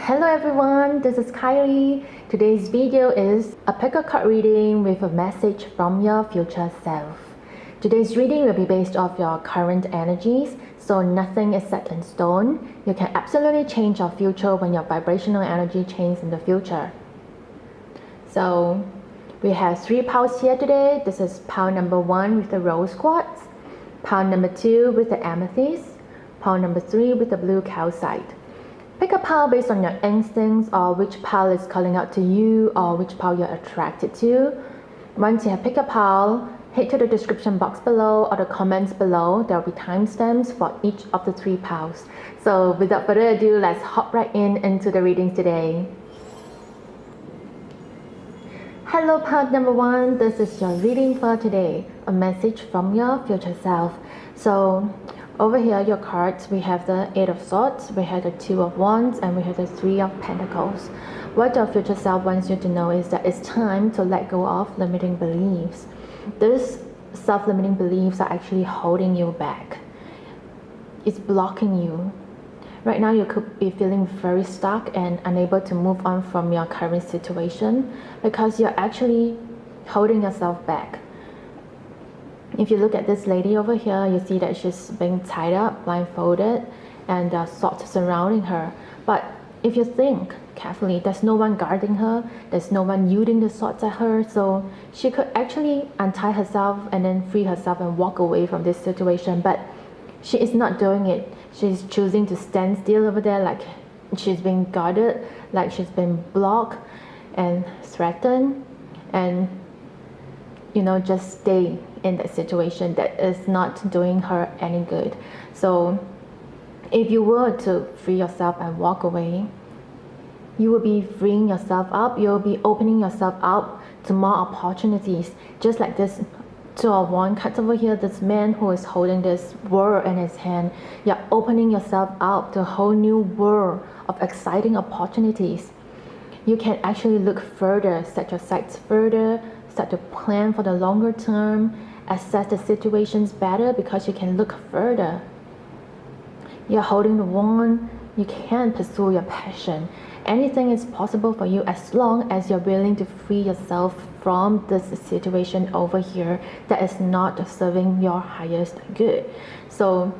Hello everyone, this is Kylie. Today's video is a pick a card reading with a message from your future self. Today's reading will be based off your current energies, so nothing is set in stone. You can absolutely change your future when your vibrational energy changes in the future. So we have 3 piles here today. This is pile number 1 with the rose quartz, pile number 2 with the amethyst, pile number 3 with the blue calcite. Pick a pile based on your instincts or which pile is calling out to you or which pile you're attracted to. Once you have picked a pile, head to the description box below or the comments below. There will be timestamps for each of the 3 piles. So without further ado, let's hop right into the reading today. Hello pile number 1, this is your reading for today. A message from your future self. So over here, your cards, we have the 8 of Swords, we have the 2 of Wands, and we have the 3 of Pentacles. What your future self wants you to know is that it's time to let go of limiting beliefs. These self-limiting beliefs are actually holding you back. It's blocking you. Right now, you could be feeling very stuck and unable to move on from your current situation because you're actually holding yourself back. If you look at this lady over here, you see that she's being tied up, blindfolded, and there are swords surrounding her. But if you think carefully, there's no one guarding her, there's no one using the swords at her, so she could actually untie herself and then free herself and walk away from this situation. But she is not doing it. She's choosing to stand still over there like she's being guarded, like she's been blocked and threatened, and just stay in that situation that is not doing her any good. So if you were to free yourself and walk away, you will be freeing yourself up, you'll be opening yourself up to more opportunities. Just like this 2 of Wands cards over here, this man who is holding this world in his hand, you're opening yourself up to a whole new world of exciting opportunities. You can actually look further, set your sights further, start to plan for the longer term, assess the situations better because you can look further. You're holding the wand, you can pursue your passion. Anything is possible for you as long as you're willing to free yourself from this situation over here that is not serving your highest good. So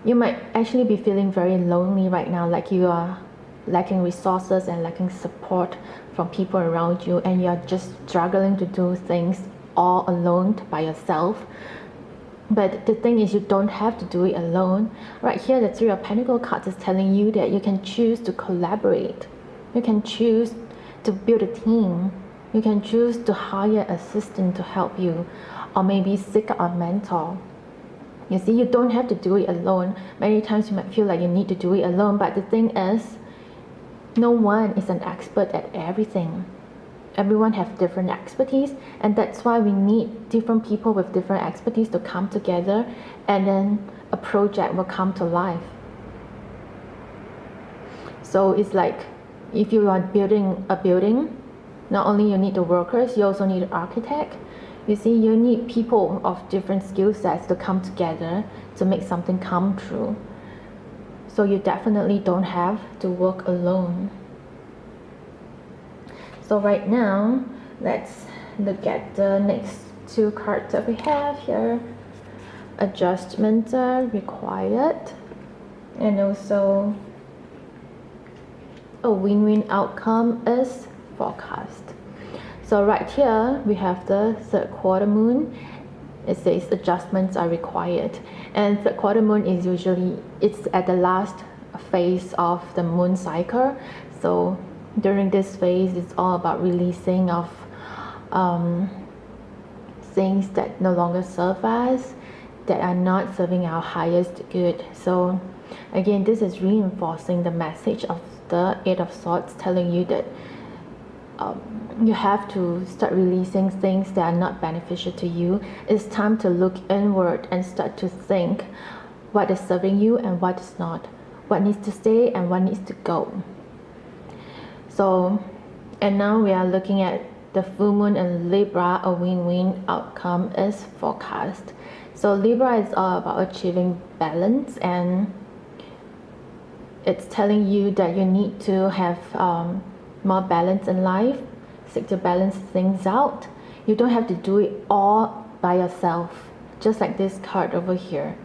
you might actually be feeling very lonely right now, like you are lacking resources and lacking support from people around you, and you're just struggling to do things all alone by yourself. But the thing is, you don't have to do it alone. Right here, the 3 of Pentacles cards is telling you that you can choose to collaborate. You can choose to build a team. You can choose to hire an assistant to help you, or maybe seek a mentor. You see, you don't have to do it alone. Many times you might feel like you need to do it alone, but the thing is, no one is an expert at everything. Everyone has different expertise, and that's why we need different people with different expertise to come together, and then a project will come to life. So it's like if you are building a building, not only you need the workers, you also need an architect. You see, you need people of different skill sets to come together to make something come true. So you definitely don't have to work alone. So right now, let's look at the next 2 cards that we have here. Adjustments are required, and also a win-win outcome is forecast. So right here, we have the 3rd quarter moon. It says adjustments are required, and 3rd quarter moon is usually, it's at the last phase of the moon cycle. So during this phase, it's all about releasing of things that no longer serve us, that are not serving our highest good. So again, this is reinforcing the message of the 8 of Swords, telling you that you have to start releasing things that are not beneficial to you. It's time to look inward and start to think what is serving you and what is not, what needs to stay and what needs to go. So, and now we are looking at the full moon in Libra. A win-win outcome is forecast. So Libra is all about achieving balance and It's telling you that you need to have more balance in life, seek to balance things out. You don't have to do it all by yourself, just like this card over here.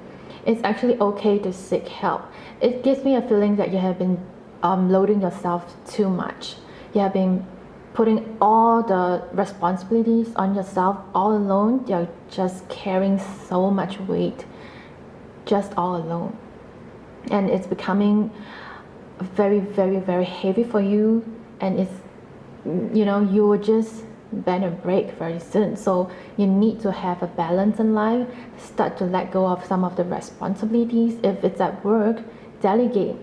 It's actually okay to seek help. It gives me a feeling that you have been loading yourself too much. You have been putting all the responsibilities on yourself all alone. You're just carrying so much weight just all alone, and it's becoming very, very, very heavy for you, and it's, you know, you will just bend and break very soon. So you need to have a balance in life. Start to let go of some of the responsibilities. If it's at work, delegate.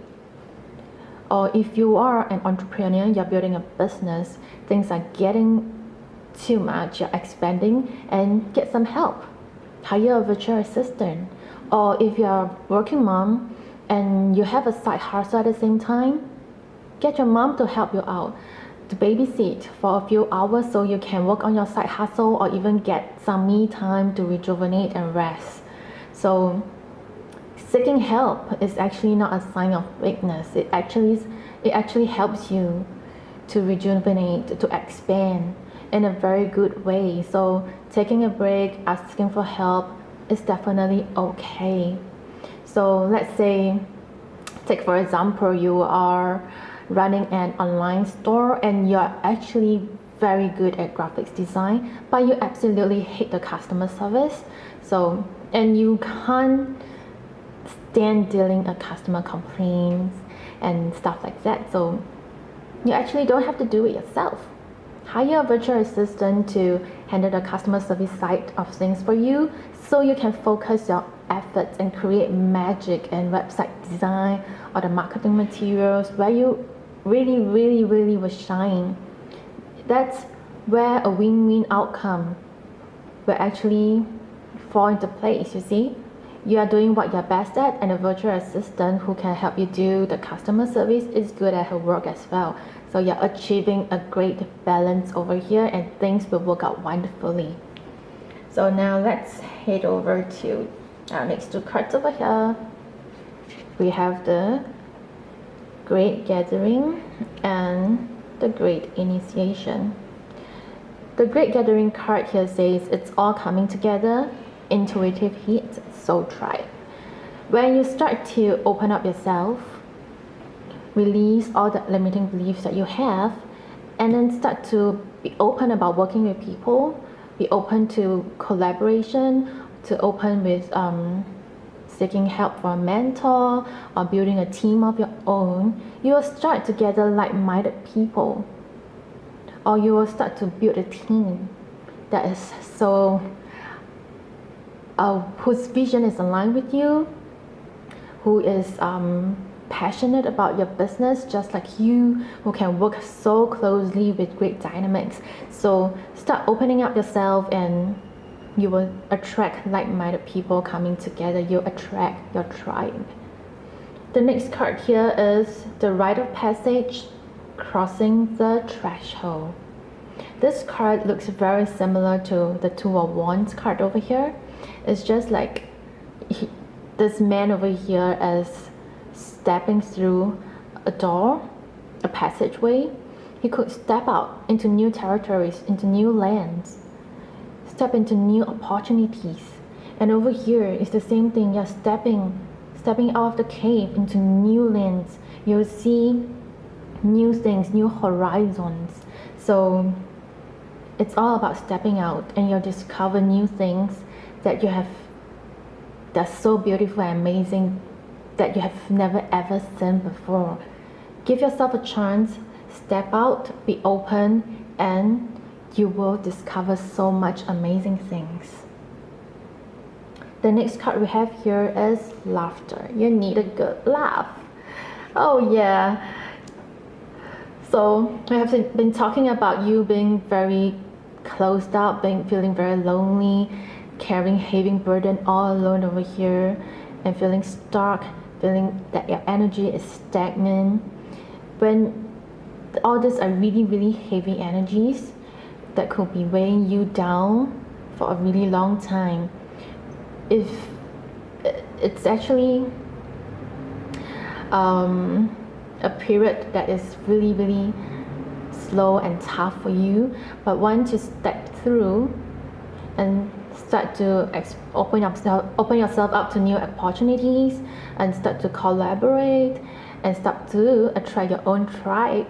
Or if you are an entrepreneur, you're building a business, things are getting too much, you're expanding, and get some help. Hire a virtual assistant. Or if you're a working mom and you have a side hustle at the same time, get your mom to help you out, to babysit for a few hours so you can work on your side hustle, or even get some me time to rejuvenate and rest. So seeking help is actually not a sign of weakness. It actually helps you to rejuvenate, to expand in a very good way. So taking a break, asking for help is definitely okay. So let's say, take for example, you are running an online store and you're actually very good at graphics design, but you absolutely hate the customer service. So, and you can't stand dealing with customer complaints and stuff like that. So you actually don't have to do it yourself. Hire a virtual assistant to handle the customer service side of things for you, so you can focus your efforts and create magic and website design or the marketing materials where you really, really, really will shine. That's where a win-win outcome will actually fall into place, you see. You are doing what you're best at, and a virtual assistant who can help you do the customer service is good at her work as well. So you're achieving a great balance over here, and things will work out wonderfully. So now let's head over to our next two cards over here. We have the Great Gathering and the Great Initiation. The Great Gathering card here says it's all coming together, intuitive heat, soul tribe. When you start to open up yourself, release all the limiting beliefs that you have, and then start to be open about working with people, be open to collaboration, to open with seeking help from a mentor or building a team of your own, you will start to gather like-minded people, or you will start to build a team that is so whose vision is aligned with you, who is passionate about your business just like you, who can work so closely with great dynamics. So start opening up yourself, and you will attract like-minded people coming together. You'll attract your tribe. The next card here is the Rite of Passage, crossing the threshold. This card looks very similar to the Two of Wands card over here. It's just like this man over here is stepping through a door, a passageway. He could step out into new territories, into new lands, step into new opportunities. And over here is the same thing. You're stepping out of the cave into new lands. You'll see new things, new horizons. So it's all about stepping out, and you'll discover new things that you have, that's so beautiful and amazing, that you have never ever seen before. Give yourself a chance, step out, be open, and you will discover so much amazing things. The next card we have here is laughter. You need a good laugh. Oh yeah. So I have been talking about you being very closed up, feeling very lonely, carrying heavy burden all alone over here, and feeling stuck, feeling that your energy is stagnant. When all these are really, really heavy energies that could be weighing you down for a really long time, if it's actually a period that is really slow and tough for you, but once you step through and start to open yourself up to new opportunities and start to collaborate and start to attract your own tribe,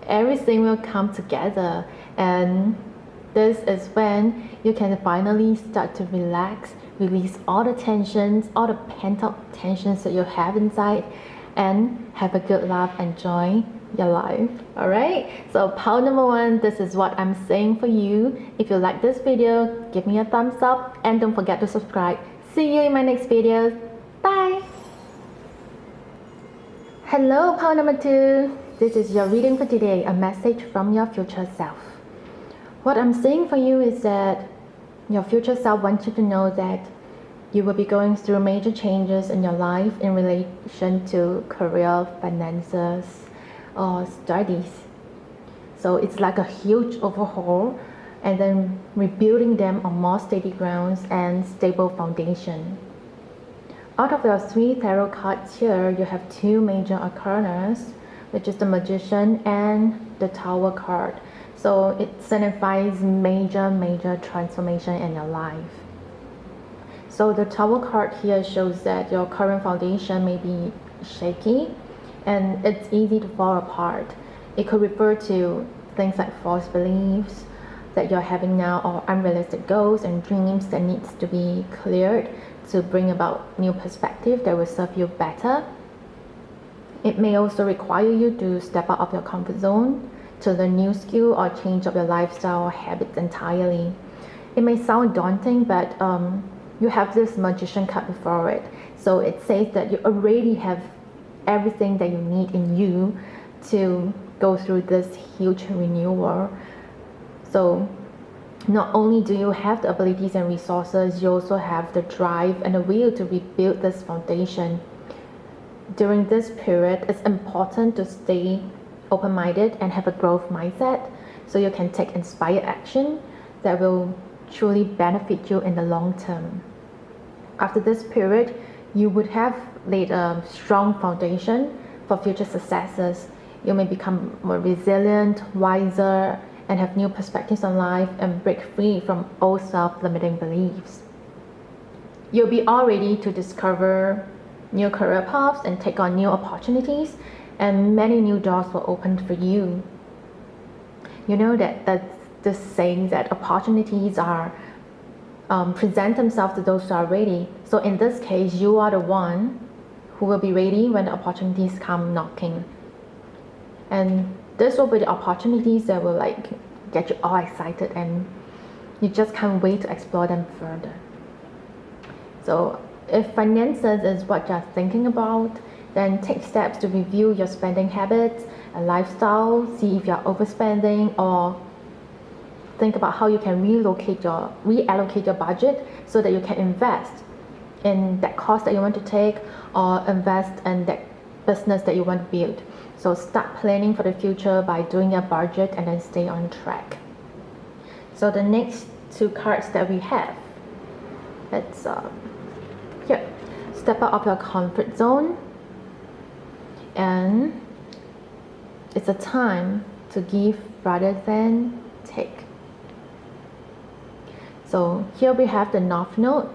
everything will come together, and this is when you can finally start to relax, release all the tensions, all the pent-up tensions that you have inside, and have a good laugh, enjoy your life. Alright, so power number 1, this is what I'm saying for you. If you like this video, give me a thumbs up and don't forget to subscribe. See you in my next videos. Bye. Hello, power number 2. This is your reading for today, a message from your future self. What I'm saying for you is that your future self wants you to know that you will be going through major changes in your life in relation to career, finances, or studies. So it's like a huge overhaul and then rebuilding them on more steady grounds and stable foundation. Out of your 3 tarot cards here, you have 2 major arcanas, which is the Magician and the Tower card. So it signifies major transformation in your life. So the Tower card here shows that your current foundation may be shaky and it's easy to fall apart. It could refer to things like false beliefs that you're having now, or unrealistic goals and dreams that needs to be cleared to bring about new perspective that will serve you better. It may also require you to step out of your comfort zone to learn new skill or change up your lifestyle or habits entirely. It may sound daunting, but you have this Magician card before it. So it says that you already have everything that you need in you to go through this huge renewal. So not only do you have the abilities and resources, you also have the drive and the will to rebuild this foundation. During this period, it's important to stay open-minded and have a growth mindset so you can take inspired action that will truly benefit you in the long term. After this period, you would have laid a strong foundation for future successes. You may become more resilient, wiser, and have new perspectives on life and break free from old self-limiting beliefs. You'll be all ready to discover new career paths and take on new opportunities, and many new doors will open for you. You know that's the saying that opportunities are present themselves to those who are ready. So in this case, you are the one who will be ready when the opportunities come knocking. And this will be the opportunities that will get you all excited and you just can't wait to explore them further. So if finances is what you're thinking about, then take steps to review your spending habits and lifestyle, see if you're overspending, or think about how you can reallocate your budget so that you can invest in that course that you want to take or invest in that business that you want to build. So start planning for the future by doing your budget and then stay on track. So the next 2 cards that we have, it's here, step out of your comfort zone, and it's a time to give rather than take. So here we have the North Node.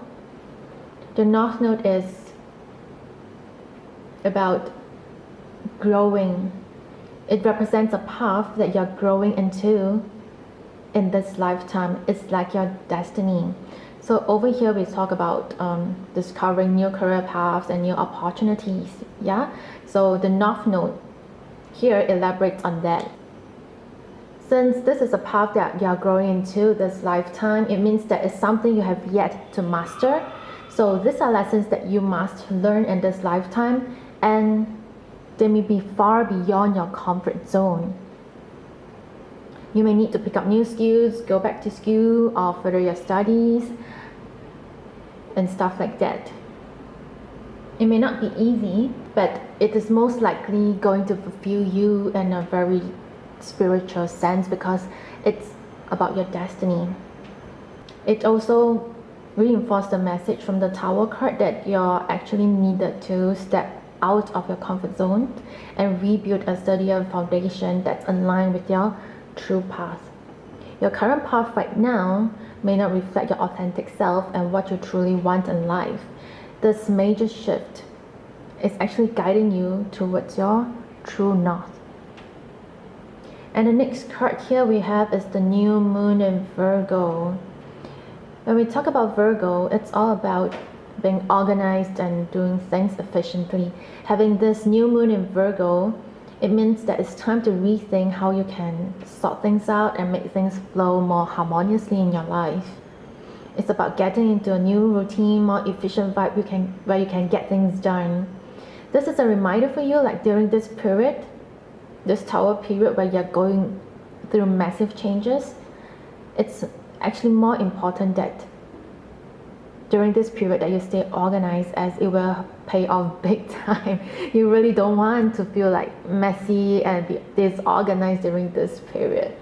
The North Node is about growing. It represents a path that you're growing into in this lifetime. It's like your destiny. So over here we talk about discovering new career paths and new opportunities. Yeah. So the North Node here elaborates on that. Since this is a path that you are growing into this lifetime, it means that it's something you have yet to master. So these are lessons that you must learn in this lifetime, and they may be far beyond your comfort zone. You may need to pick up new skills, go back to school, or further your studies, and stuff like that. It may not be easy, but it is most likely going to fulfill you in a very spiritual sense because it's about your destiny. It also reinforced the message from the Tower card that you're actually needed to step out of your comfort zone and rebuild a sturdier foundation that's aligned with your true path. Your current path right now may not reflect your authentic self and what you truly want in life. This major shift is actually guiding you towards your true north. And the next card here we have is the new moon in Virgo. When we talk about Virgo, it's all about being organized and doing things efficiently. Having this new moon in Virgo, it means that it's time to rethink how you can sort things out and make things flow more harmoniously in your life. It's about getting into a new routine, more efficient vibe where you can get things done. This is a reminder for you, like during this period, this Tower period where you're going through massive changes, it's actually more important that during this period that you stay organized, as it will pay off big time. You really don't want to feel like messy and be disorganized during this period.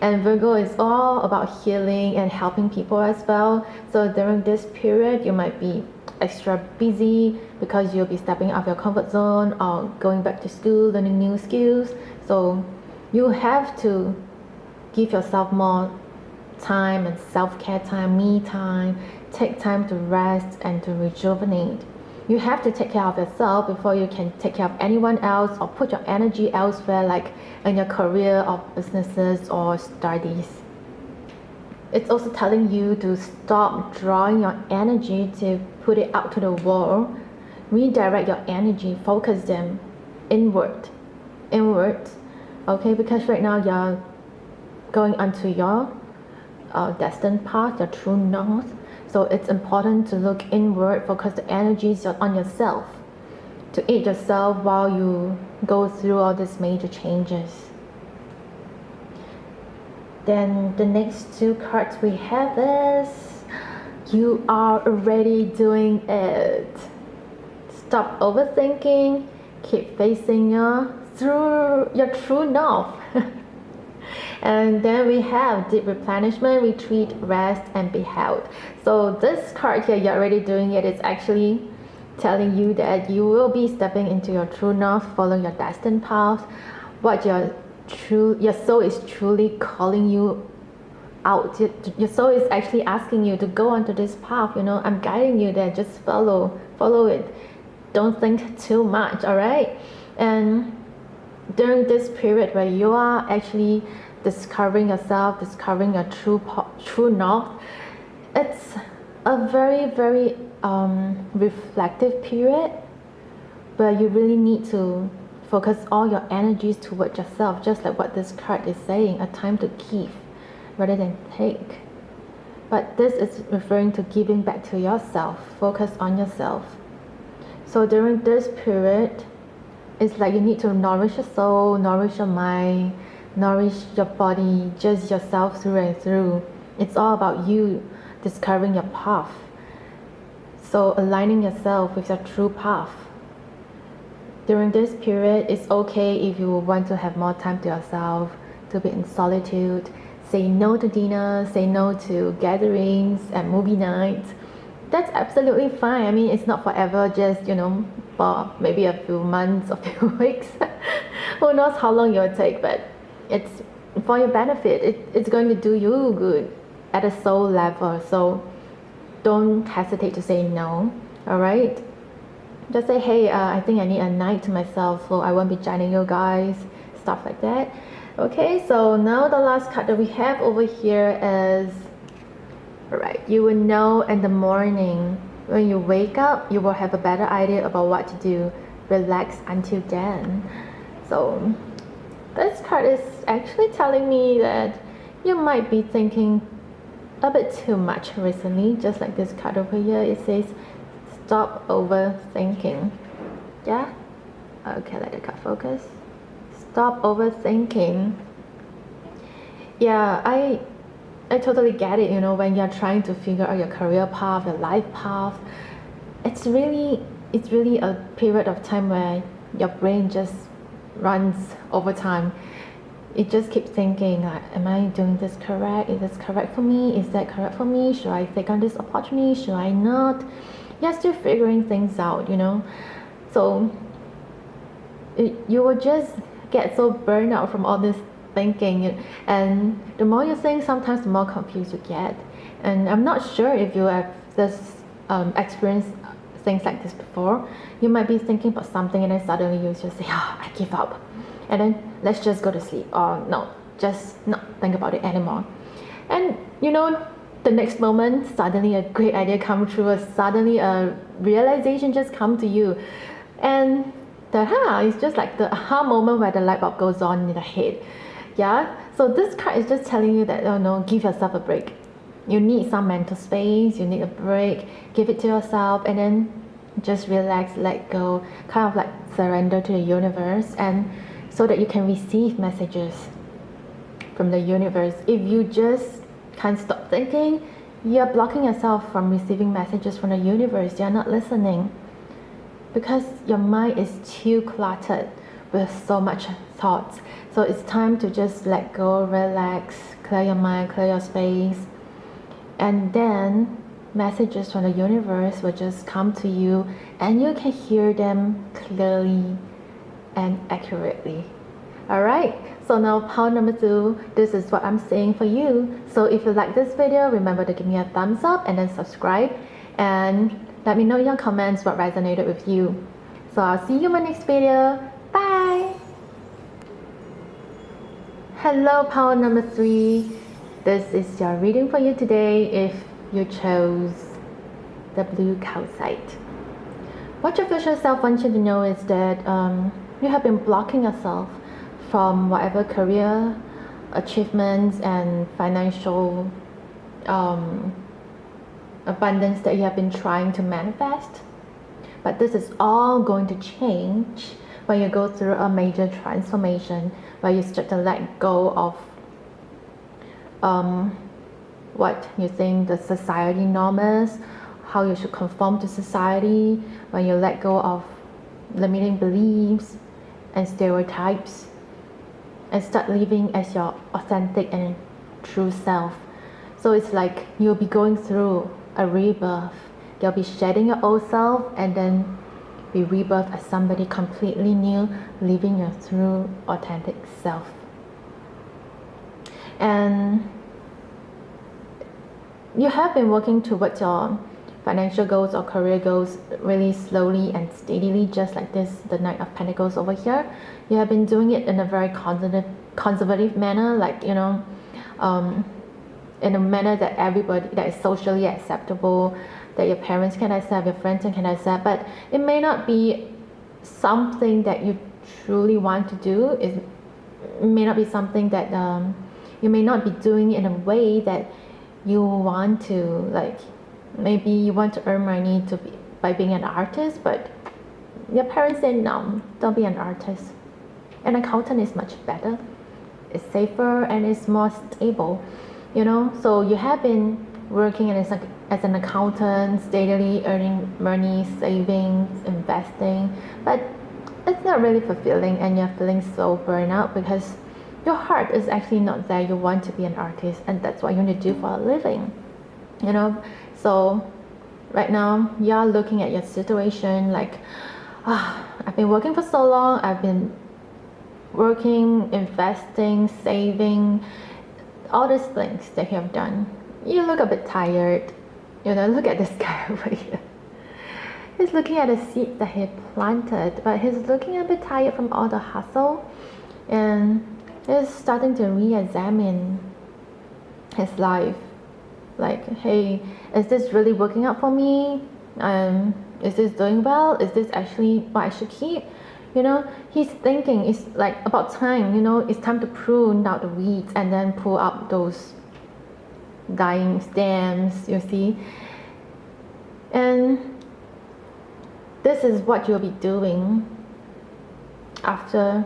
And Virgo is all about healing and helping people as well. So during this period, you might be extra busy because you'll be stepping out of your comfort zone or going back to school, learning new skills. So you have to give yourself more time and self-care time, me time, take time to rest and to rejuvenate. You have to take care of yourself before you can take care of anyone else or put your energy elsewhere, like in your career or businesses or studies. It's also telling you to stop drawing your energy to put it out to the world. Redirect your energy, focus them inward, okay? Because right now you're going onto your destined path, your true north. So it's important to look inward, focus the energies on yourself, to aid yourself while you go through all these major changes. Then the next two cards we have is, you are already doing it. Stop overthinking, keep facing your true north. And then we have deep replenishment, retreat, rest, and be held. So this card here, you're already doing it. It's actually telling you that you will be stepping into your true north, following your destined path. What your soul is truly calling you out. Your soul is actually asking you to go onto this path. You know, I'm guiding you there. Just follow it. Don't think too much. All right. And during this period where you are actually discovering yourself, discovering your true north, it's a very, very reflective period where you really need to focus all your energies towards yourself, just like what this card is saying, a time to give rather than take. But this is referring to giving back to yourself, focus on yourself. So during this period, it's like you need to nourish your soul, nourish your mind, nourish your body, just yourself through and through. It's all about you discovering your path. So aligning yourself with your true path. During this period, it's okay if you want to have more time to yourself, to be in solitude, say no to dinner, say no to gatherings and movie nights. That's absolutely fine. I mean, it's not forever, just, you know, for maybe a few months or few weeks. Who knows how long it'll take, but it's for your benefit. It's going to do you good at a soul level. So don't hesitate to say no. All right, just say, hey, I think I need a night to myself, so I won't be joining you guys, stuff like that. Okay, so now the last card that we have over here is, all right, you will know in the morning. When you wake up, you will have a better idea about what to do. Relax until then. So this card is actually telling me that you might be thinking a bit too much recently. Just like this card over here, it says stop overthinking. Yeah? Okay, let the card focus. Stop overthinking. Yeah, I totally get it. You know, when you're trying to figure out your career path, your life path, it's really a period of time where your brain just runs over time. It just keeps thinking, like, am I doing this correct? Is this correct for me? Is that correct for me? Should I take on this opportunity? Should I not? You're still figuring things out, you know. So you will just get so burned out from all this thinking, and the more you think, sometimes the more confused you get. And I'm not sure if you have this experienced things like this before. You might be thinking about something and then suddenly you just say, I give up, and then let's just go to sleep, or no, just not think about it anymore. And the next moment suddenly a great idea comes through, or suddenly a realization just come to you, and it's just like the aha moment where the light bulb goes on in the head. Yeah, so this card is just telling you that, give yourself a break. You need some mental space, you need a break, give it to yourself, and then just relax, let go, kind of like surrender to the universe, and so that you can receive messages from the universe. If you just can't stop thinking, you're blocking yourself from receiving messages from the universe. You're not listening because your mind is too cluttered with so much thoughts. So it's time to just let go, relax, clear your mind, clear your space, and then messages from the universe will just come to you, and you can hear them clearly and accurately. Alright, so now pile number 2, this is what I'm saying for you. So if you like this video, remember to give me a thumbs up and then subscribe, and let me know in your comments what resonated with you. So I'll see you in my next video. Bye! Hello, pile number 3. This is your reading for you today if you chose the blue calcite. What your future self wants you to know is that you have been blocking yourself from whatever career achievements and financial abundance that you have been trying to manifest. But this is all going to change when you go through a major transformation, where you start to let go of what you think the society norm is, how you should conform to society, when you let go of limiting beliefs and stereotypes and start living as your authentic and true self. So it's like you'll be going through a rebirth. You'll be shedding your old self and then be rebirthed as somebody completely new, living your true authentic self. And you have been working towards your financial goals or career goals really slowly and steadily, just like this, the Knight of Pentacles over here. You have been doing it in a very conservative manner, like, in a manner that everybody, that is socially acceptable, that your parents can accept, your friends can accept, but it may not be something that you truly want to do. It may not be something that you may not be doing in a way that you want to, like maybe you want to earn money by being an artist, but your parents say no, don't be an artist. An accountant is much better, it's safer and it's more stable, so you have been working as an accountant, steadily earning money, savings, investing, but it's not really fulfilling, and you're feeling so burnt out because your heart is actually not there. You want to be an artist, and that's what you want to do for a living, so right now you're looking at your situation like, I've been working for so long, I've been working, investing, saving, all these things that you have done. You look a bit tired. Look at this guy over here. He's looking at the seed that he planted, but he's looking a bit tired from all the hustle, and he's starting to re-examine his life. Like, hey, is this really working out for me? Is this doing well? Is this actually what I should keep? He's thinking it's like about time, it's time to prune out the weeds and then pull up those dying stems, you see. And this is what you'll be doing after,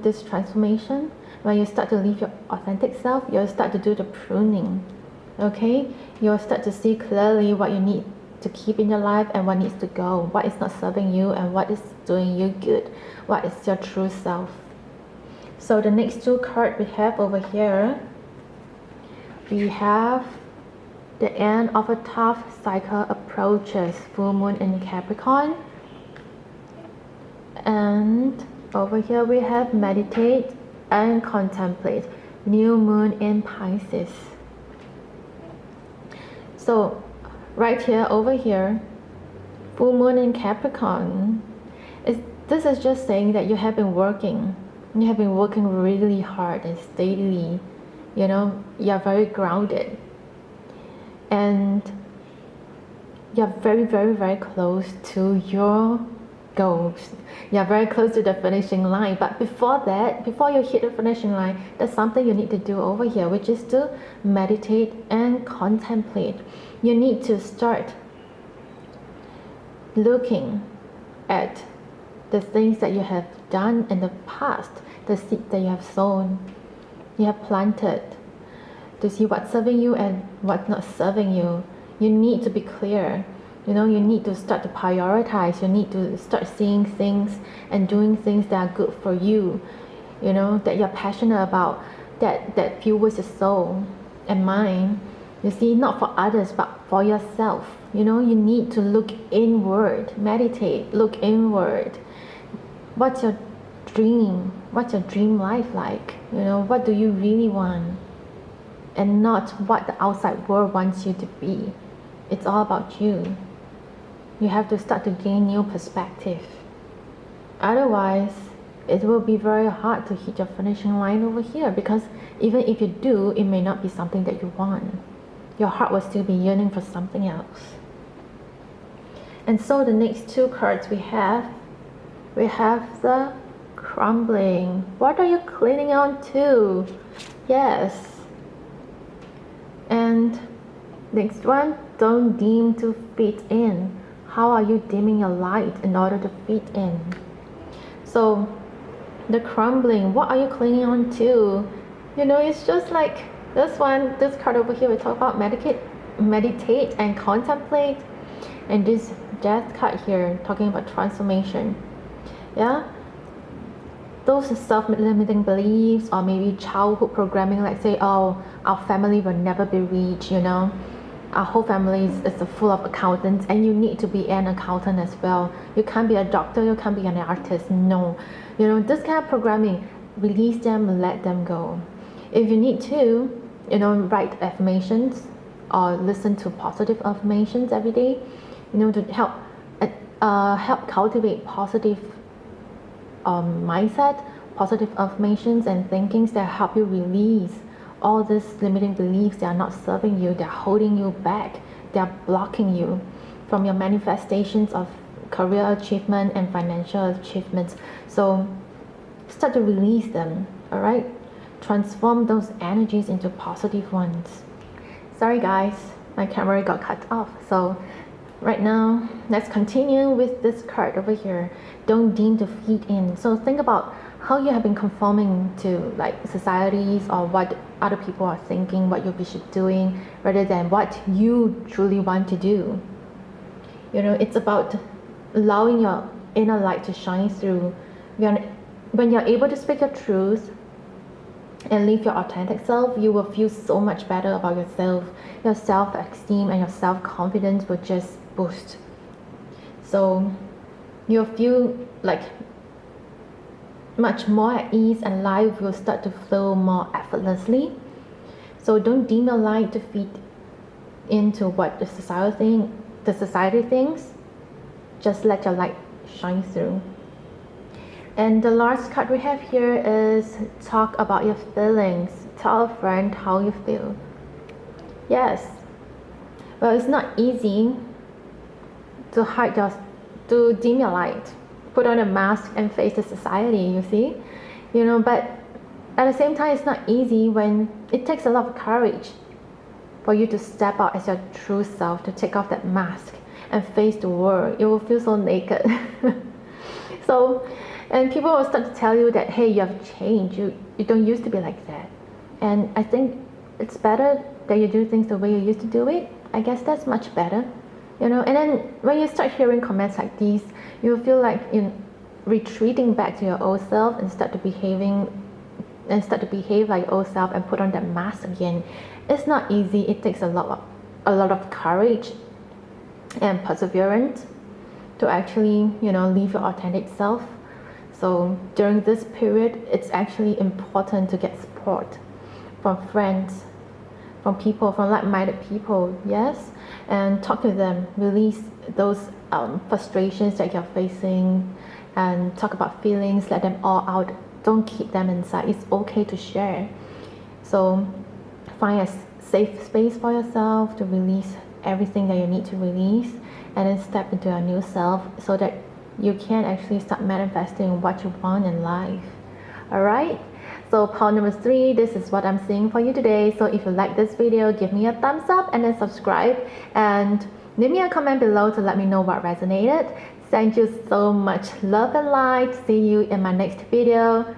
this transformation. When you start to live your authentic self, you'll start to do the pruning, okay? You'll start to see clearly what you need to keep in your life and what needs to go, what is not serving you and what is doing you good, what is your true self. So the next 2 cards we have over here, we have the end of a tough cycle approaches, full moon in Capricorn, And over here we have meditate and contemplate. New moon in Pisces. So right here, over here, full moon in Capricorn. This is just saying that you have been working. You have been working really hard and steadily. You know, you're very grounded. And you're very, very, very close to your goals. You're very close to the finishing line. But before that, before you hit the finishing line, there's something you need to do over here, which is to meditate and contemplate. You need to start looking at the things that you have done in the past, the seeds that you have sown, you have planted, to see what's serving you and what's not serving you. You need to be clear. You know, you need to start to prioritize. You need to start seeing things and doing things that are good for you, you know, that you're passionate about, that fuels your soul and mind. You see, not for others, but for yourself. You know, you need to look inward, meditate, look inward. What's your dream? What's your dream life like? You know, what do you really want? And not what the outside world wants you to be. It's all about you. You have to start to gain new perspective. Otherwise, it will be very hard to hit your finishing line over here, because even if you do, it may not be something that you want. Your heart will still be yearning for something else. And so the next two cards we have the crumbling. What are you clinging on to? Yes. And next one, don't deem to fit in. How are you dimming your light in order to fit in? So the crumbling, what are you clinging on to? You know, it's just like this one, this card over here, we talk about meditate and contemplate. And this death card here, talking about transformation. Yeah, those self-limiting beliefs, or maybe childhood programming, like say, oh, our family will never be rich, you know, our whole family is full of accountants, and you need to be an accountant as well. You can't be a doctor, you can't be an artist. No, you know, this kind of programming, release them, let them go. If you need to, you know, write affirmations or listen to positive affirmations every day, you know, to help cultivate positive mindset, positive affirmations and thinkings that help you release all these limiting beliefs that are not serving you, they're holding you back, they're blocking you from your manifestations of career achievement and financial achievements. So start to release them, all right? Transform those energies into positive ones. Sorry guys, my camera got cut off. So right now, let's continue with this card over here. Don't deem to fit in. So think about how you have been conforming to like societies or what other people are thinking, what you should be doing, rather than what you truly want to do. You know, it's about allowing your inner light to shine through. When you're able to speak your truth and live your authentic self, you will feel so much better about yourself. Your self-esteem and your self-confidence will just boost. So you'll feel like much more at ease, and life will start to flow more effortlessly. So don't dim your light to fit into what the society thinks. Just let your light shine through. And the last card we have here is talk about your feelings. Tell a friend how you feel. Yes. Well, it's not easy to dim your light, put on a mask and face the society, you see, you know, but at the same time, it's not easy when it takes a lot of courage for you to step out as your true self, to take off that mask and face the world. You will feel so naked. So, and people will start to tell you that, hey, you have changed, you don't used to be like that. And I think it's better that you do things the way you used to do it. I guess that's much better. You know, and then when you start hearing comments like these, you feel like you're retreating back to your old self and start to behave like your old self and put on that mask again. It's not easy. It takes a lot of courage and perseverance to actually, you know, live your authentic self. So during this period, it's actually important to get support from friends, from people, from like-minded people, yes, and talk to them, release those frustrations that you're facing, and talk about feelings, let them all out. Don't keep them inside. It's okay to share. So find a safe space for yourself to release everything that you need to release, and then step into your new self so that you can actually start manifesting what you want in life. All right, so part number 3, this is what I'm seeing for you today. So if you like this video, give me a thumbs up and then subscribe, and leave me a comment below to let me know what resonated. Thank you so much. Love and light. See you in my next video.